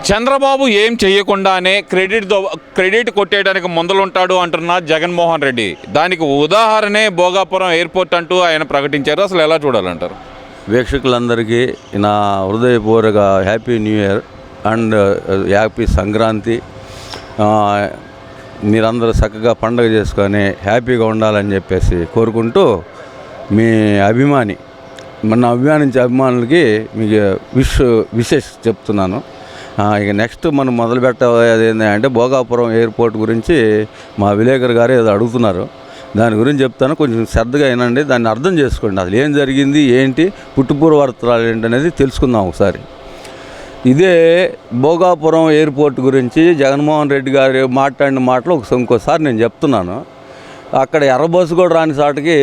చంద్రబాబు ఏం చేయకుండానే క్రెడిట్ కొట్టేయడానికి ముందలుంటాడు అంటున్న జగన్మోహన్ రెడ్డి. దానికి ఉదాహరణే భోగాపురం ఎయిర్పోర్ట్ అంటూ ఆయన ప్రకటించారు. అసలు ఎలా చూడాలంటారు? వీక్షకులందరికీ నా హృదయపూర్వక happy new year and happy Sankranti. మీరందరూ చక్కగా పండుగ చేసుకొని హ్యాపీగా ఉండాలని చెప్పేసి కోరుకుంటూ, మీ అభిమాని మన అభిమానించే అభిమానులకి మీకు విశేష చెప్తున్నాను. ఇక నెక్స్ట్ మనం మొదలు పెట్టేది ఏంటంటే భోగాపురం ఎయిర్పోర్ట్ గురించి మా విలేకరు గారు ఏదో అడుగుతున్నారు. దాని గురించి చెప్తాను, కొంచెం శ్రద్ధగా వినండి, దాన్ని అర్థం చేసుకోండి. అసలు ఏం జరిగింది, ఏంటి, పుట్టుపూర్వత్రాలు ఏంటి అనేది తెలుసుకుందాం ఒకసారి. ఇదే భోగాపురం ఎయిర్పోర్ట్ గురించి జగన్మోహన్ రెడ్డి గారు మాట్లాడిన మాటలు ఇంకోసారి నేను చెప్తున్నాను. అక్కడ ఎర్రబస్సు కూడా రాని సాటికి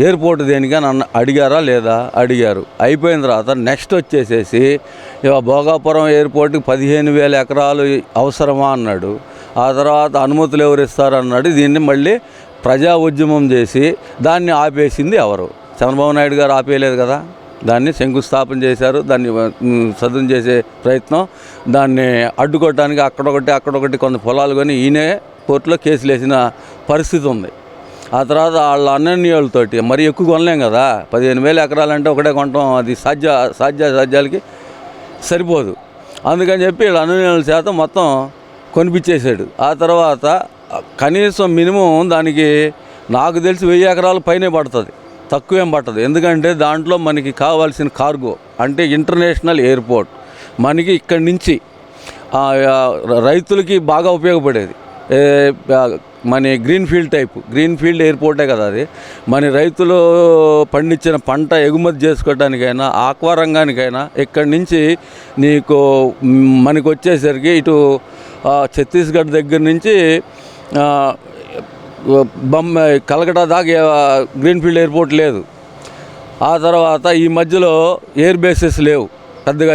ఎయిర్పోర్ట్ దేనిగా నన్ను అడిగారా లేదా? అడిగారు. అయిపోయిన తర్వాత నెక్స్ట్ వచ్చేసేసి భోగాపురం ఎయిర్పోర్ట్కి 15,000 ఎకరాలు అవసరమా అన్నాడు. ఆ తర్వాత అనుమతులు ఎవరు ఇస్తారన్నాడు. దీన్ని మళ్ళీ ప్రజా ఉద్యమం చేసి దాన్ని ఆపేసింది ఎవరు? చంద్రబాబు నాయుడు గారు ఆపేయలేదు కదా. దాన్ని శంకుస్థాపన చేశారు, దాన్ని సదును చేసే ప్రయత్నం, దాన్ని అడ్డుకోవడానికి అక్కడొకటి కొంత పొలాలు కొని ఈయనే కోర్టులో కేసులు వేసిన పరిస్థితి ఉంది. ఆ తర్వాత వాళ్ళ అన్నన్యాలతోటి మరి ఎక్కువ కొనలేం కదా. 15,000 ఎకరాలంటే ఒకటే కొనటం అది సాధ్యాలకి సరిపోదు. అందుకని చెప్పి వీళ్ళ అన్నన్యాల శాతం మొత్తం కొనిపించేశాడు. ఆ తర్వాత కనీసం మినిమం దానికి నాకు తెలిసి 1000 ఎకరాల పైనే పడుతుంది, తక్కువేం పట్టదు. ఎందుకంటే దాంట్లో మనకి కావాల్సిన కార్గో అంటే ఇంటర్నేషనల్ ఎయిర్పోర్ట్ మనకి ఇక్కడి నుంచి రైతులకి బాగా ఉపయోగపడేది. మన గ్రీన్ఫీల్డ్ ఎయిర్పోర్టే కదా అది. మన రైతులు పండించిన పంట ఎగుమతి చేసుకోవడానికైనా ఆక్వా రంగానికైనా ఇక్కడి నుంచి నీకు మనకు వచ్చేసరికి ఇటు ఛత్తీస్గఢ్ దగ్గర నుంచి కలకటా దాకా గ్రీన్ఫీల్డ్ ఎయిర్పోర్ట్ లేదు. ఆ తర్వాత ఈ మధ్యలో ఎయిర్ బేసెస్ లేవు పెద్దగా.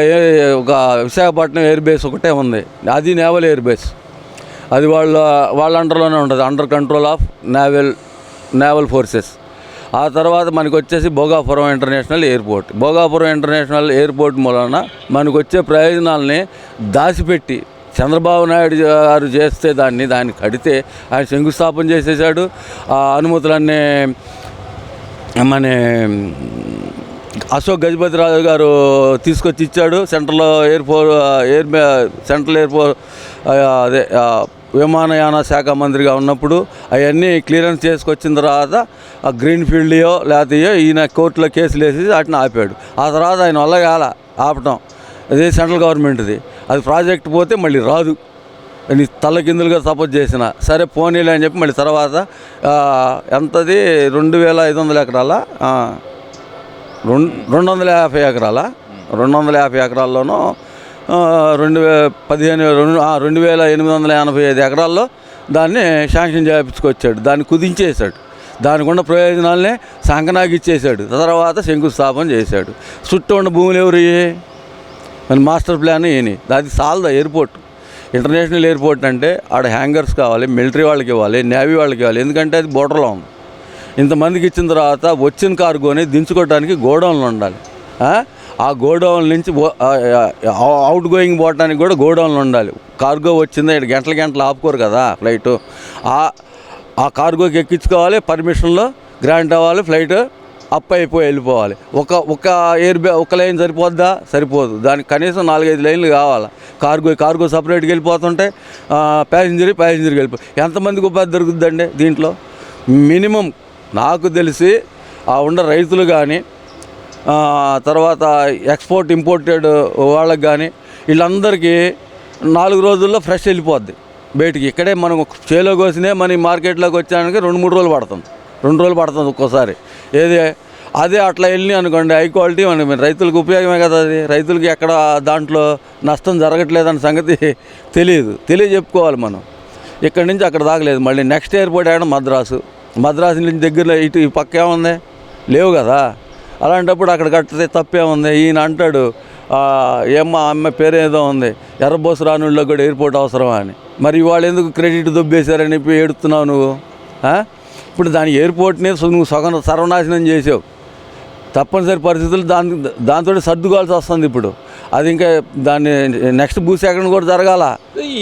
ఒక విశాఖపట్నం ఎయిర్ బేస్ ఒకటే ఉంది, అది నేవల్ ఎయిర్ బేస్. అది వాళ్ళ అండర్లోనే ఉంటుంది, under control of naval forces. ఆ తర్వాత మనకు వచ్చేసి భోగాపురం ఇంటర్నేషనల్ ఎయిర్పోర్ట్ మూలన మనకు వచ్చే ప్రయోజనాలని దాచిపెట్టి చంద్రబాబు నాయుడు గారు చేస్తే దాన్ని కడితే ఆయన శంకుస్థాపన చేసేసాడు. ఆ అనుమతులన్నీ మన అశోక్ గజపతిరాజు గారు తీసుకొచ్చి ఇచ్చాడు. సెంట్రల్ ఎయిర్పోర్ట్ అదే విమానయాన శాఖ మంత్రిగా ఉన్నప్పుడు అవన్నీ క్లియరెన్స్ చేసుకొచ్చిన తర్వాత ఆ గ్రీన్ఫీల్డ్యో లేకపోతే ఈయన కోర్టులో కేసులు వేసి వాటిని ఆపాడు. ఆ తర్వాత ఆయన వల్ల ఆపటం అదే సెంట్రల్ గవర్నమెంట్ది. అది ప్రాజెక్ట్ పోతే మళ్ళీ రాదు అని తల్లకిందులుగా సపోర్ట్ చేసిన సరే పోనీలే అని చెప్పి మళ్ళీ తర్వాత ఎంతది 2,500 ఎకరాల 250 ఎకరాల్లోనూ 2,885 ఎకరాల్లో దాన్ని శాంక్షన్ చేయించుకొచ్చాడు. దాన్ని కుదించేశాడు. దానికి ఉన్న ప్రయోజనాలనే సంకనాకి ఇచ్చేశాడు. తర్వాత శంకుస్థాపన చేశాడు. చుట్టూ ఉన్న భూములు ఎవరు? మాస్టర్ ప్లాన్ ఈయన. అది సాల్దా ఎయిర్పోర్ట్. ఇంటర్నేషనల్ ఎయిర్పోర్ట్ అంటే ఆడ హ్యాంగర్స్ కావాలి, మిలిటరీ వాళ్ళకి ఇవ్వాలి, నేవీ వాళ్ళకి ఇవ్వాలి. ఎందుకంటే అది బోర్డర్లో ఉంది. ఇంతమందికి ఇచ్చిన తర్వాత వచ్చిన కార్గోని దించుకోవడానికి గోడౌన్లు ఉండాలి. ఆ గోడౌన్ నుంచి అవుట్ గోయింగ్ పోవడానికి కూడా గోడౌన్లు ఉండాలి. కార్గో వచ్చిందా ఇక్కడ గంటలు ఆపుకోరు కదా ఫ్లైటు. ఆ కార్గోకి ఎక్కించుకోవాలి, పర్మిషన్లో గ్రాంట్ అవ్వాలి, ఫ్లైట్ అప్ అయిపోయి వెళ్ళిపోవాలి. ఒక లైన్ సరిపోద్దా? సరిపోదు. దానికి కనీసం 4-5 లైన్లు కావాలి. కార్గో సపరేట్గా వెళ్ళిపోతుంటే ప్యాసింజర్కి వెళ్ళిపోయి ఎంతమందికి ఉపాధి దొరుకుతుందండి దీంట్లో? మినిమం నాకు తెలిసి ఉన్న రైతులు కానీ తర్వాత ఎక్స్పోర్ట్ ఇంపోర్టెడ్ వాళ్ళకి కానీ వీళ్ళందరికీ 4 రోజుల్లో ఫ్రెష్ వెళ్ళిపోద్ది బయటికి. ఇక్కడే మనం చేలో కోసినే మన మార్కెట్లోకి వచ్చానికి 2-3 రోజులు పడుతుంది. 2 రోజులు పడుతుంది ఒక్కోసారి. అదే అట్లా వెళ్ళి అనుకోండి హై క్వాలిటీ మన రైతులకు ఉపయోగమే కదా. అది రైతులకి ఎక్కడ దాంట్లో నష్టం జరగట్లేదన్న సంగతి తెలియజెప్పుకోవాలి మనం. ఇక్కడి నుంచి అక్కడ దాకలేదు. మళ్ళీ నెక్స్ట్ ఎయిర్పోర్ట్ అయినా మద్రాసు నుంచి దగ్గరలో ఇటు ఈ పక్క ఏముంది? లేవు కదా. అలాంటప్పుడు అక్కడ కట్టితే తప్పేముంది? ఈయన అంటాడు అమ్మ పేరేదో ఉంది, ఎర్రబోసు రానుల్లో కూడా ఎయిర్పోర్ట్ అవసరమా అని. మరి వాళ్ళు ఎందుకు క్రెడిట్ దొబ్బేశారని చెప్పి ఏడుతున్నావు నువ్వు? ఇప్పుడు దాని ఎయిర్పోర్ట్ని నువ్వు సర్వనాశనం చేసావు. తప్పనిసరి పరిస్థితులు దాంతో సర్దుకోవాల్సి వస్తుంది. ఇప్పుడు అది ఇంకా దాన్ని నెక్స్ట్ భూసేకరణ కూడా జరగాల.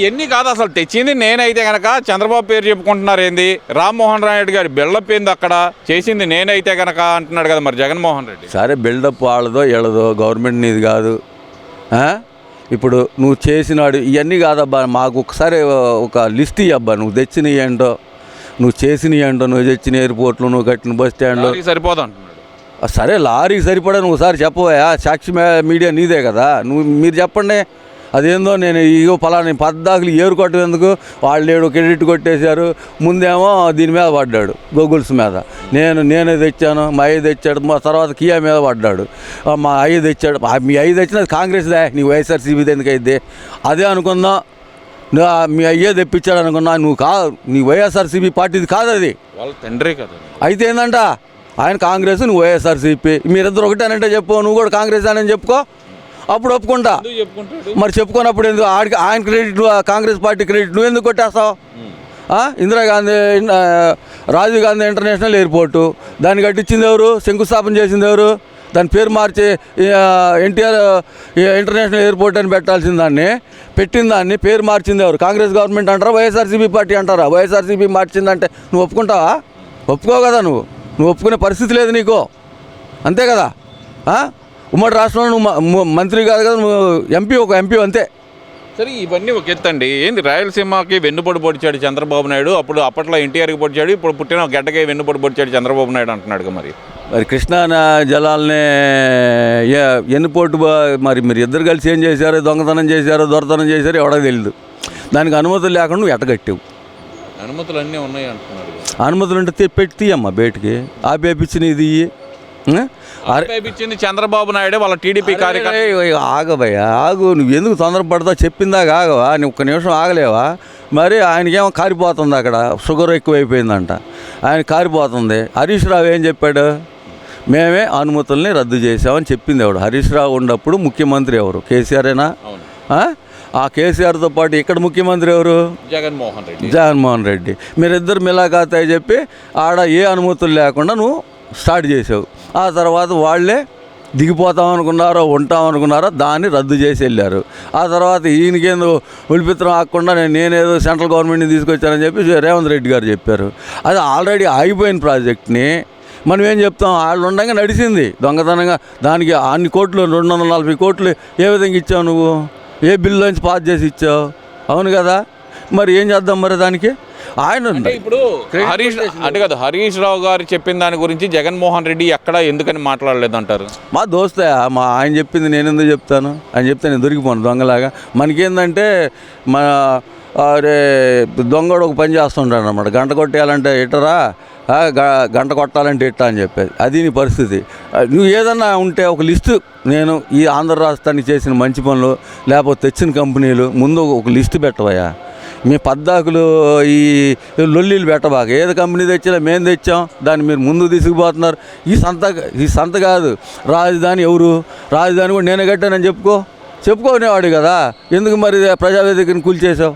ఇవన్నీ కాదు, అసలు తెచ్చింది నేనైతే కనుక చంద్రబాబు పేరు చెప్పుకుంటున్నారు ఏంది, రామ్మోహన్ రెడ్డి గారి బిల్డప్ ఏంది అక్కడ, చేసింది నేనైతే కనుక అంటున్నాడు కదా మరి జగన్మోహన్ రెడ్డి. సరే బిల్డప్ వాళ్ళదో వీళ్ళదో, గవర్నమెంట్ నీది కాదు. ఇప్పుడు నువ్వు చేసినాడు ఇవన్నీ కాదబ్బా, మాకు ఒకసారి ఒక లిస్ట్ ఇవ్వబ్బా, నువ్వు తెచ్చినవి ఏంటో, నువ్వు చేసినవి ఏంటో, నువ్వు తెచ్చిన ఎయిర్పోర్ట్లు, నువ్వు కట్టిన బస్ స్టాండ్లో. సరిపోదు అంటున్నాడు. సరే లారీకి సరిపడా నువ్వు ఒకసారి చెప్పవా, సాక్షి మీడియా నీదే కదా, మీరు చెప్పండి అదేందో. నేను ఇగో పలానా పద్దాకులు ఏరుకోవటం ఎందుకు, వాళ్ళు ఏడు క్రెడిట్ కొట్టేశారు, ముందేమో దీని మీద పడ్డాడు గూగుల్స్ మీద, నేనే తెచ్చాను, మా అయ్య తెచ్చాడు, మా తర్వాత కియా మీద పడ్డాడు, మా అయ్య తెచ్చాడు. మీ అయ్య తెచ్చినది కాంగ్రెస్దే, నీ వైఎస్ఆర్సీపీది ఎందుకు అయితే అదే అనుకుందాం. మీ అయ్యే తెప్పించాడు అనుకున్నా, నువ్వు నీ వైఎస్ఆర్సీపీ పార్టీది కాదు అది, వాళ్ళ తండ్రి కదా. అయితే ఏందంట ఆయన కాంగ్రెస్, నువ్వు వైఎస్ఆర్సీపీ, మీరిద్దరు ఒకటేనంటే చెప్పు, నువ్వు కూడా కాంగ్రెస్ అని చెప్పుకో, అప్పుడు ఒప్పుకుంటా. మరి చెప్పుకున్నప్పుడు ఎందుకు ఆయన క్రెడిట్, కాంగ్రెస్ పార్టీ క్రెడిట్ నువ్వు ఎందుకు కొట్టేస్తావు? ఇందిరాగాంధీ రాజీవ్ గాంధీ ఇంటర్నేషనల్ ఎయిర్పోర్టు, దాన్ని కట్టించింది ఎవరు, శంకుస్థాపన చేసింది ఎవరు, దాని పేరు మార్చి ఎన్టీఆర్ ఇంటర్నేషనల్ ఎయిర్పోర్ట్ అని పెట్టాల్సిన దాన్ని, పెట్టిన దాన్ని పేరు మార్చింది ఎవరు, కాంగ్రెస్ గవర్నమెంట్ అంటారా, వైఎస్ఆర్సీపీ పార్టీ అంటారా? వైఎస్ఆర్సీపీ మార్చిందంటే నువ్వు ఒప్పుకుంటావా? ఒప్పుకో కదా, నువ్వు ఒప్పుకునే పరిస్థితి లేదు నీకు, అంతే కదా. ఉమ్మడి రాష్ట్రంలో నువ్వు మంత్రి కాదు కదా, నువ్వు ఒక ఎంపీ అంతే. సరే ఇవన్నీ ఒక ఎత్తండి, ఏంది రాయలసీమకి వెన్నుపొడి పొడిచాడు చంద్రబాబు నాయుడు, అప్పట్లో ఎన్టీఆర్కి పొడిచాడు, ఇప్పుడు పుట్టిన గడ్డకే వెన్నుపొడి పొడిచాడు చంద్రబాబు నాయుడు అంటున్నాడు. మరి కృష్ణా జలాల్ని ఎన్నుపోటు, మరి మీరు ఇద్దరు కలిసి ఏం చేశారో, దొంగతనం చేశారో, దొరతనం చేశారో ఎవడో తెలియదు. దానికి అనుమతులు లేకుండా నువ్వు ఎట్టగట్టావు. అనుమతులు అన్నీ ఉన్నాయి అంటున్నారు. అనుమతులు ఉంటే తీయమ్మా బయటికి, ఆపేపించిన ఇది ఇచ్చింది చంద్రబాబు నాయుడు వాళ్ళ టీడీపీ కార్యకర్త. ఆగబయ్యా ఆగు, నువ్వు ఎందుకు తొందరపడతావు, చెప్పిందాక ఆగవా, నువ్వు ఒక్క నిమిషం ఆగలేవా? మరి ఆయనకేమో కారిపోతుంది, అక్కడ షుగర్ ఎక్కువైపోయిందంట, ఆయన కారిపోతుంది. హరీష్ రావు ఏం చెప్పాడు, మేమే అనుమతుల్ని రద్దు చేసామని చెప్పింది ఎవడు? హరీష్ రావు ఉన్నప్పుడు ముఖ్యమంత్రి ఎవరు, కేసీఆర్ఏనా? ఆ కేసీఆర్తో పాటు ఇక్కడ ముఖ్యమంత్రి ఎవరు? జగన్మోహన్ రెడ్డి. మీరిద్దరు మిలాఖాతాయి చెప్పి ఆడ ఏ అనుమతులు లేకుండా నువ్వు స్టార్ట్ చేసావు. ఆ తర్వాత వాళ్ళే దిగిపోతామనుకున్నారో ఉంటామనుకున్నారో దాన్ని రద్దు చేసి వెళ్ళారు. ఆ తర్వాత ఈయనకేందో ఉలిపిత్రం ఆకుండా నేనేదో సెంట్రల్ గవర్నమెంట్ని తీసుకొచ్చానని చెప్పి రేవంత్ రెడ్డి గారు చెప్పారు. అది ఆల్రెడీ ఆగిపోయిన ప్రాజెక్ట్ని మనం ఏం చెప్తాం, వాళ్ళు ఉండగా నడిచింది దొంగతనంగా. దానికి అన్ని కోట్లు 240 కోట్లు ఏ విధంగా ఇచ్చావు నువ్వు, ఏ బిల్లులోంచి పాస్ చేసి ఇచ్చావు? అవును కదా, మరి ఏం చేద్దాం మరి దానికి? ఆయన ఇప్పుడు హరీష్ రావు గారు చెప్పిన దాని గురించి జగన్మోహన్ రెడ్డి ఎక్కడ ఎందుకని మాట్లాడలేదు అంటారు? మా దోస్తే ఆయన చెప్పింది నేను ఎందుకు చెప్తాను, ఆయన చెప్తే నేను దొరికిపోను దొంగలాగా. మనకేందంటే మన దొంగడు ఒక పని చేస్తుంటాడు అనమాట, గంట కొట్టేయాలంటే ఇట్టరా, గంట కొట్టాలంటే ఇట్టా అని చెప్పేది. అది నీ పరిస్థితి. నువ్వు ఏదన్నా ఉంటే ఒక లిస్టు, నేను ఈ ఆంధ్ర రాష్ట్రానికి చేసిన మంచి పనులు లేకపోతే తెచ్చిన కంపెనీలు ముందు ఒక లిస్టు పెట్టవయ్యా. మీ పద్దాకులు ఈ లొల్లీలు పెట్టబాక, ఏది కంపెనీ తెచ్చినా మేము తెచ్చాం దాన్ని మీరు ముందు తీసుకుపోతున్నారు. ఈ సంత కాదు రాజధాని, ఎవరు రాజధాని కూడా నేనే కట్టానని చెప్పుకోనేవాడు కదా, ఎందుకు మరి ప్రజావేదికని కూల్చేసావు?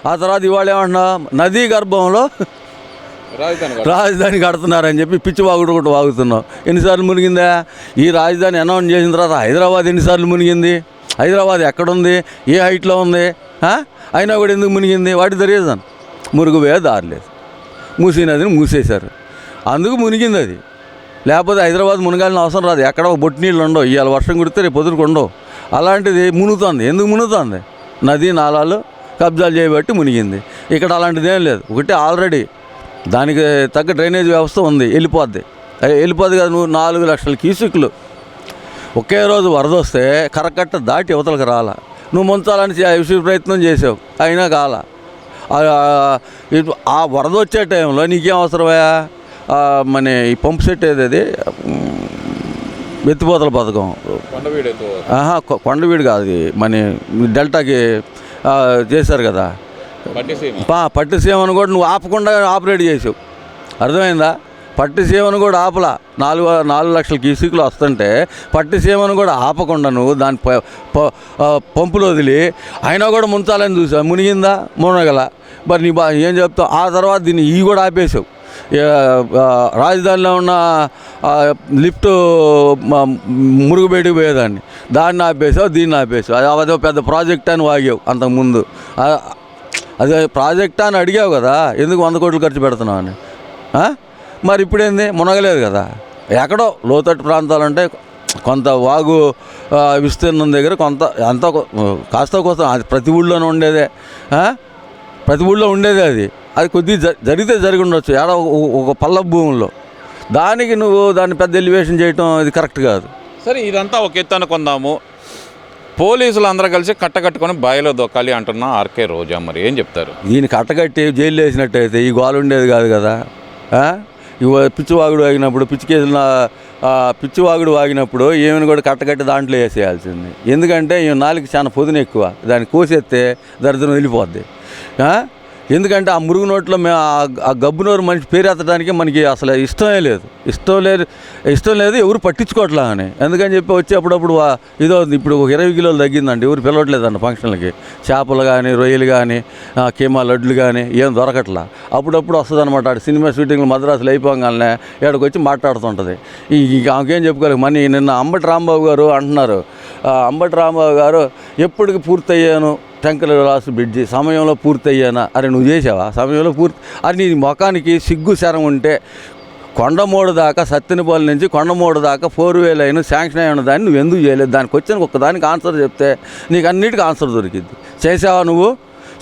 ఆ తర్వాత ఇవాళ ఏమంటున్నా, నదీ గర్భంలో రాజధాని కడుతున్నారని చెప్పి పిచ్చి వాగుడు కూడా వాగుతున్నావు. ఎన్నిసార్లు మునిగిందా ఈ రాజధాని? అనౌన్స్ చేసిన తర్వాత హైదరాబాద్ ఎన్నిసార్లు మునిగింది? హైదరాబాద్ ఎక్కడుంది, ఏ హైట్లో ఉంది, అయినా కూడా ఎందుకు మునిగింది? వాటి ద రీజన్ మురుగుపోయే దారి లేదు, మూసీ నదిని మూసేశారు, అందుకు మునిగింది అది. లేకపోతే హైదరాబాద్ మునగాలని అవసరం రాదు, ఎక్కడ బొట్టి నీళ్ళు ఉండవు, ఇవాళ వర్షం కుడితే రేపు పొద్దుకు ఉండవు. అలాంటిది మునుగుతుంది. ఎందుకు మునుగుతుంది? నదీ నాలాలు కబ్జాలు చేయబట్టి మునిగింది. ఇక్కడ అలాంటిది ఏం లేదు. ఒకటి ఆల్రెడీ దానికి తగ్గ డ్రైనేజ్ వ్యవస్థ ఉంది, వెళ్ళిపోద్ది కదా. నువ్వు 4 లక్షల క్యూసెక్లు ఒకే రోజు వరద వస్తే కరకట్ట దాటి యువతలకు రాలా, నువ్వు ముంచాలని విషయ ప్రయత్నం చేసావు, అయినా కాల. ఆ వరద వచ్చే టైంలో నీకేం అవసరమయ్యా? మన ఈ పంపు సెట్ ఏది ఎత్తిపోతల పథకం, కొండవీడు కాదు, మన డెల్టాకి చేశారు కదా పట్టిసీమను కూడా నువ్వు ఆపకుండా ఆపరేట్ చేసావు. అర్థమైందా? పట్టిసీమను కూడా ఆపలా. 4 లక్షల క్యూసెక్లు వస్తుంటే పట్టిసీమను కూడా ఆపకుండా నువ్వు దాని పంపులో వదిలి అయినా కూడా ముంచాలని చూసావు. మునిగిందా? మునగల. మరి నీ ఏం చెప్తావు? ఆ తర్వాత దీన్ని కూడా ఆపేసావు. రాజధానిలో ఉన్న లిఫ్ట్ మురుగుబేటికి పోయేదాన్ని, దాన్ని ఆపేసావు, దీన్ని ఆపేసావు. అదో పెద్ద ప్రాజెక్ట్ అని వాగావు అంతకుముందు. అదే ప్రాజెక్ట్ అని అడిగావు కదా, ఎందుకు 100 కోట్లు ఖర్చు పెడుతున్నావు అని. మరి ఇప్పుడేంది, మునగలేదు కదా. ఎక్కడో లోతట్టు ప్రాంతాలంటే కొంత వాగు విస్తీర్ణం దగ్గర కొంత ఎంత కాస్త కోసం అది ప్రతి ఊళ్ళోనే ఉండేదే, ప్రతి ఊళ్ళో ఉండేదే. అది కొద్దిగా జరిగితే జరిగి ఉండొచ్చు ఏడ ఒక పల్ల భూముల్లో. దానికి నువ్వు దాన్ని పెద్ద ఎలివేషన్ చేయటం ఇది కరెక్ట్ కాదు. సరే, ఇదంతా ఒక ఎత్తు అనుకుందాము. పోలీసులు అందరూ కలిసి కట్టకట్టుకొని బాయిలో దొక్కాలి అంటున్నా ఆర్కే రోజా, మరి ఏం చెప్తారు? దీన్ని కట్టకట్టి జైలు వేసినట్టయితే ఈ గోలు ఉండేది కాదు కదా. పిచ్చివాగుడు వాగినప్పుడు పిచ్చివాగుడు వాగినప్పుడు ఏమైనా కూడా కట్టకట్టి దాంట్లో వేసేయాల్సింది. ఎందుకంటే ఈ నాలుగు చాలా పొదును ఎక్కువ, దాన్ని కోసేస్తే దరిద్రం వెళ్ళిపోద్ది. ఎందుకంటే ఆ మురుగు నోట్లో మేము ఆ గబ్బు నోరు మనిషి పేరు ఎత్తడానికి మనకి అసలు ఇష్టం లేదు, ఎవరు పట్టించుకోవట్లా అని. ఎందుకని చెప్పి వచ్చి అప్పుడప్పుడు ఇదో ఇప్పుడు 20 కిలోలు తగ్గిందండి, ఎవరు పిలవట్లేదండి ఫంక్షన్లకి. చేపలు కానీ, రొయ్యలు కానీ, కీమా లడ్లు కానీ ఏం దొరకట్లా. అప్పుడప్పుడు వస్తుంది అనమాట. సినిమా షూటింగ్లు మద్రాసులు అయిపోగానే ఇక్కడికి వచ్చి మాట్లాడుతుంటుంది. ఆమెకేం చెప్పుకోలేదు. మనీ నిన్న అంబటి రాంబాబు గారు అంటున్నారు, అంబటి రాంబాబు గారు ఎప్పటికి పూర్తయ్యాను టెంకల లాస్ బ్రిడ్జి సమయంలో పూర్తయ్యానా? అరే నువ్వు చేసావా సమయంలో అరే నీ ముఖానికి సిగ్గు శరం ఉంటే కొండమూడు దాకా సత్తెనపల్లి నుంచి కొండమూడు దాకా 4 వే లైన్ శాంక్షన్ అయి ఉన్నదాన్ని నువ్వు ఎందుకు చేయలేదు? దానికి వచ్చిన ఒక్కదానికి ఆన్సర్ చెప్తే నీకు అన్నిటికీ ఆన్సర్ దొరికింది. చేసావా నువ్వు?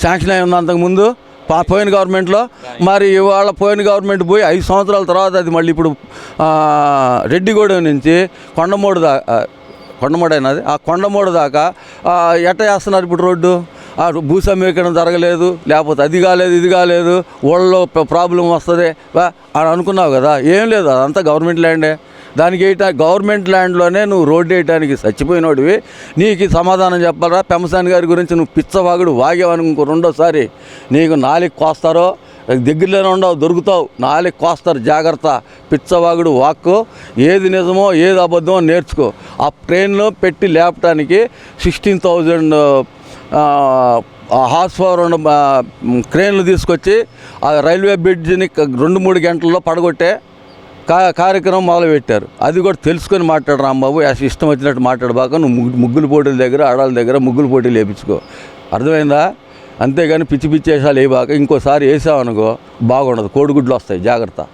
శాంక్షన్ అయి ఉంది అంతకుముందు పోయిన గవర్నమెంట్లో. మరి ఇవాళ పోయిన గవర్నమెంట్ పోయి 5 సంవత్సరాల తర్వాత అది మళ్ళీ ఇప్పుడు రెడ్డిగూడెం నుంచి కొండమూడు అయినది ఆ కొండమూడు దాకా ఎట్ట చేస్తున్నారు ఇప్పుడు రోడ్డు? భూ సమీకరణ జరగలేదు, లేకపోతే అది కాలేదు ఇది కాలేదు, ఊళ్ళో ప్రాబ్లం వస్తుంది అని అనుకున్నావు కదా. ఏం లేదు, అదంతా గవర్నమెంట్ ల్యాండే. దానికి గవర్నమెంట్ ల్యాండ్లోనే నువ్వు రోడ్డు వేయడానికి చచ్చిపోయినోడివి. నీకు సమాధానం చెప్పాలా? పెమ్మసాని గారి గురించి నువ్వు పిచ్చవాగుడు వాగేవని ఇంకో రెండోసారి నీకు నాలుగు కోస్తారో, దగ్గరలోనే ఉండవు, దొరుకుతావు, నాలుగు కోస్తారు. జాగ్రత్త, పిచ్చవాగుడు వాక్కు. ఏది నిజమో ఏది అబద్ధమో నేర్చుకో. ఆ ట్రైన్లో పెట్టి లేపటానికి 16,000 హార్స్ పవర్ ఉన్న క్రేన్లు తీసుకొచ్చి ఆ రైల్వే బ్రిడ్జిని 2-3 గంటల్లో పడగొట్టే కార్యక్రమం మొదలుపెట్టారు. అది కూడా తెలుసుకొని మాట్లాడు రాంబాబు. ఇష్టం వచ్చినట్టు మాట్లాడబాక. నువ్వు ముగ్గుల పోటీల దగ్గర ఆడాల దగ్గర ముగ్గుల పోటీలు వేయించుకో, అర్థమైందా? అంతేగాని పిచ్చి వేసాలు వేయబాక. ఇంకోసారి వేసావనుకో బాగుండదు, కోడిగుడ్లు వస్తాయి, జాగ్రత్త.